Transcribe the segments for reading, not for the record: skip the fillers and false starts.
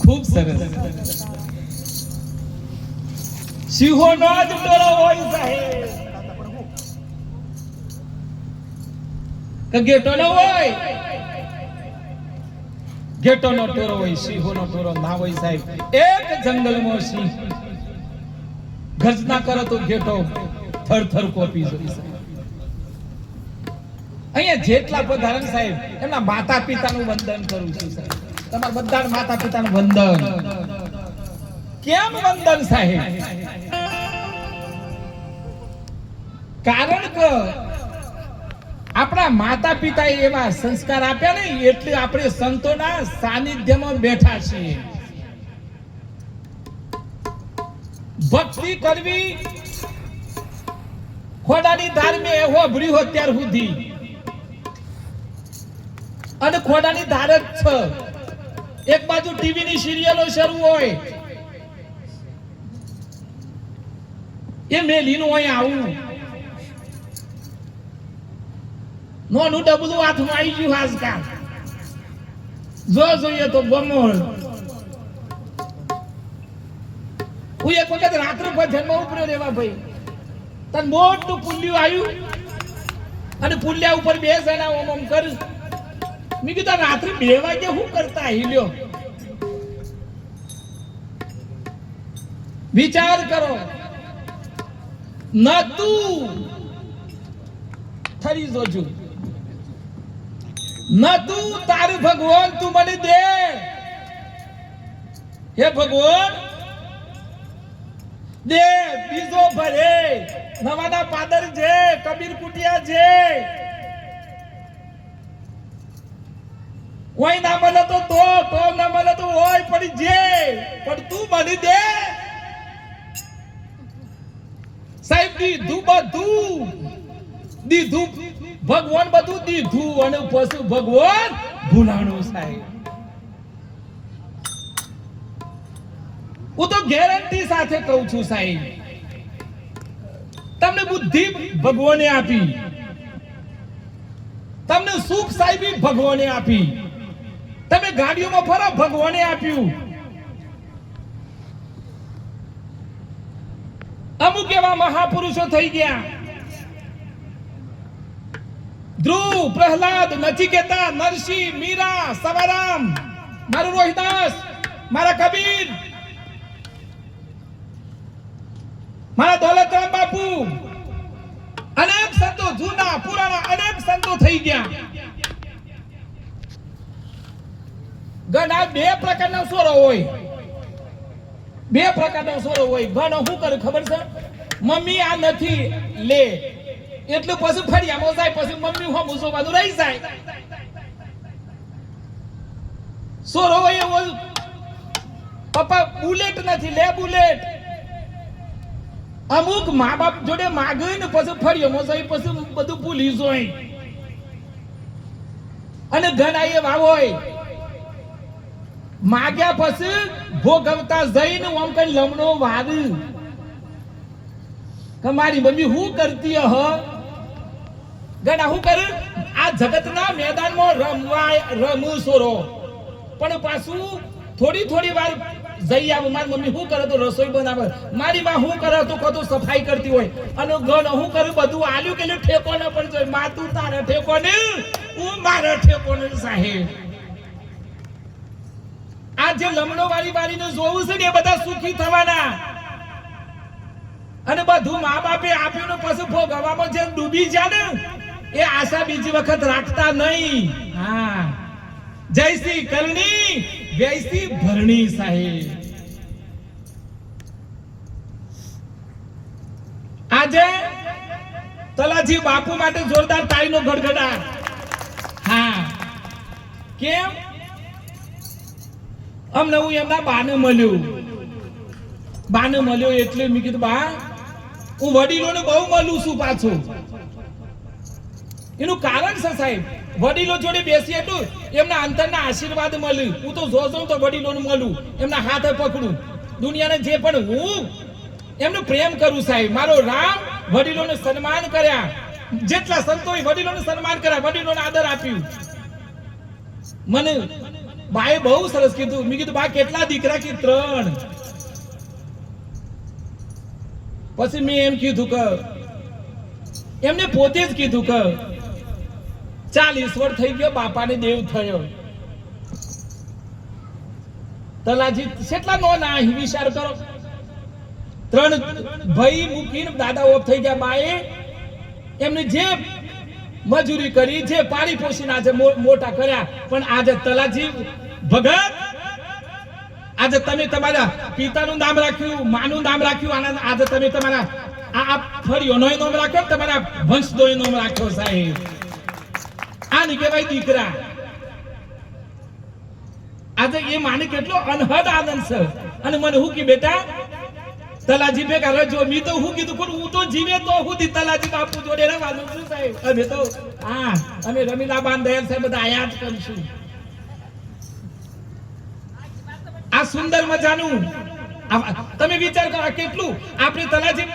ખૂબ સરસ. સિંહોનો જ ટોળો હોય સાહેબ, કે ગેટોનો હોય? ગેટોનો ટોળો હોય, સિંહોનો ટોળો ના હોય સાહેબ. એક જંગલમાં સિંહ ગર્જના કરો તો ગેટો થરથર કોપી જોઈ સાહેબ. અહીંયા જેટલા પધારણ સાહેબ એમના માતા પિતાનું વંદન કરું છું સાહેબ. તમારા બધા માતા પિતાનું વંદન. કેમ વંદન સાહેબ? કારણ કે આપણા માતા પિતા એવા સંસ્કાર આપ્યા ને એટલે આપણે સંતોના સાનિધ્યમાં બેઠા છીએ. ભક્તિ કરવી ખોડાની ધાર મેં હોભરી હો ત્યાર સુધી, અને ખોડાની ધાર જ છે. એક બાજુ ટીવી ની સિરિયલો શરૂ હોય, એ મેલીનું હોય આવું નોનું ડબલું હાથમાં આવી ગયું આજકાલ. જો જોઈએ તો બમોળ. હું એક વખત રાત્રે ભજનમાં ઉપર્યો રેવા ભાઈ, તને મોટું પુલ્યું આવ્યું અને પુલ્યા ઉપર બે જણા ઓમ ઓમ કર. મેં કીધું રાત્રે 2 વાગે શું કરતા હિલ્યો? વિચાર કરો. નતું થરી જોજો, નતું તારું ભગવાન તું મને દે. હે ભગવાન દે, બીજો ભરે, નવાના પાદર છે, કબીર કુટિયા છે. કોઈ ના મળે તો ના મળે તો હોય પડી જે, પણ તું મને દે સાહેબ. દીધું બધું દીધું, ભગવાન બધું દીધું અને પછી ભગવાન ભૂલાણું સાહેબ. હું તો ગેરંટી સાથે કહું છું સાહેબ, તમને બુદ્ધિ ભગવાને આપી, તમને સુખ સાહેબી ભગવાને આપી, તમે ગાડીઓમાં ફરો ભગવાને આપ્યું. અમુક એવા મહાપુરુષો થઈ ગયા, ધ્રુવ, પ્રહલાદ, નચિકેતા, નરસિંહ, મીરા, સવારામ, મારું રોહિદાસ, મારા કબીર, મારા દોલતરામ બાપુ, અનેક સંતો, જૂના પુરાણા અનેક સંતો થઈ ગયા. ઘણા 2 પ્રકારના સોરો હોય, 2 પ્રકારના સોરો હોય. ઘણો શું કરે ખબર છે? મમ્મી આ નથી લે એટલે પછી ફળિયામાં જાય, પછી મમ્મી હું મુસોવાનું રહી જાય. સોરો હોય એવો, પપ્પા બુલેટ નથી લે બુલેટ. અમુક મા બાપ જોડે માગે ને પછી ફળિયામાં જાય, પછી બધું ભૂલી જાય. અને ઘણા એવા હોય માગ્યા પછી ભોગવતા જઈને આમ કઈ લમણો વાવી કે મારી મમ્મી શું કરતી હ. ઘણા શું કરે? આ જગતના મેદાનમાં રમું સોરો, પણ પાછું થોડી વાર જઈ આવું. મારી મમ્મી શું કરે તો રસોઈ બનાવે, મારી માં શું કરે તો કદું સફાઈ કરતી હોય, અને ગણ શું કરે બધું આલ્યું કે ઠેકો ન પણ જોઈએ. માં તું તારે ઠેકો ને, હું મારા ઠેકો ને સાહેબ. આ જે લમણો વાળીને જોવું છે ને એ બધા સુખી થવાના, અને બધું મા બાપે આપ્યું ને પછી ભોગવવામાં જે ડૂબી જાય ને એ આશા બીજી વખત રાખતા નહીં. હા, જયસી કરણી વૈસી ભરણી સાહેબ. આજે તલાજી બાપુ માટે જોરદાર તાળીનો ગડગડાટ. હા, કેમ? અમને હું એમના બાને મળ્યો એટલે મેં કીધું બા હું વડીલોને બહુ મળું છું પાછું. એનું કારણ છે સાહેબ, વડીલો જોડે બેસી એટલું એમના અંતરના આશીર્વાદ મળ્યું. હું તો જોઉં તો વડીલોને મળું, એમના હાથે પકડું. દુનિયાને જે પણ હું એમનો પ્રેમ કરું સાહેબ. મારો રામ વડીલોને સન્માન કર્યા, જેટલા સંતોએ વડીલોને સન્માન કર્યા, વડીલોને આદર આપ્યું. મને બાએ બહુ સરસ કીધું. મેં કીધું બા કેટલા દીકરા? કે 3. પછી મેં એમ કીધું કે એમને પોતે જ કીધું કે 40 વર્ષ થઈ ગયો બાપાને દેવ થયો. તલાજી કેટલા નો ના વિચાર કરો. 3 ભાઈ મૂકીને દાદા ઓફ થઈ ગયા. બાએ એમને જે મજૂરી કરી, જે પાડી પોષીને આજે મોટા કર્યા. પણ આજે તલાજી ભગત, આજે તમે તમારા પિતાનું નામ રાખ્યું, માનું નામ રાખ્યું, આજે તમે તમારા આ ફળીઓનો નામ રાખ્યો, તમારા વંશનો નામ રાખ્યો. સાહેબ આને કહેવાય દીકરા. આજે એ માને કેટલો અનહદ આનંદ છે. અને મને હું કી બેટા તલાજી ભેગા રજો. મી તો હું કીધું પણ હું તો જીવે તો હું તલાજી બાપુ જોડે રહેવાનું છું સાહેબ. અમે તો અમે રમીલાબાન દયાલ સાહેબ બધા આયા જ કરીશું. આ સુંદર મજાનું તમે વિચાર કરો કેટલું આપણે તલાજી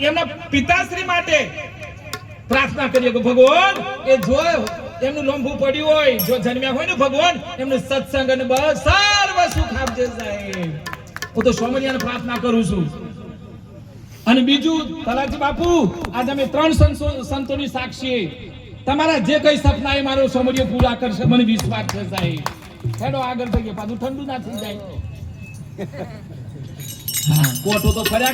એમના પિતાશ્રી માટે પ્રાર્થના કરીએ કે ભગવાન એ જો એમનું લોંભું પડ્યું હોય, જો જન્મ્યા હોય ને ભગવાન એમને સત્સંગ અને બસ સર્વ સુખ આપજે સાહેબ. હું તો સોમરિયાને પ્રાર્થના કરું છું. અને બીજું તલાજી બાપુ આજે અમે 3 સંતોની સાક્ષી, તમારા જે કઈ સપના એ મારો સોમરિયો પૂરા કરશે મને વિશ્વાસ છે સાહેબ. હેડો આગળ જઈએ, પાછું ઠંડુ ના થઈ જાય. કોઠો તો ફર્યા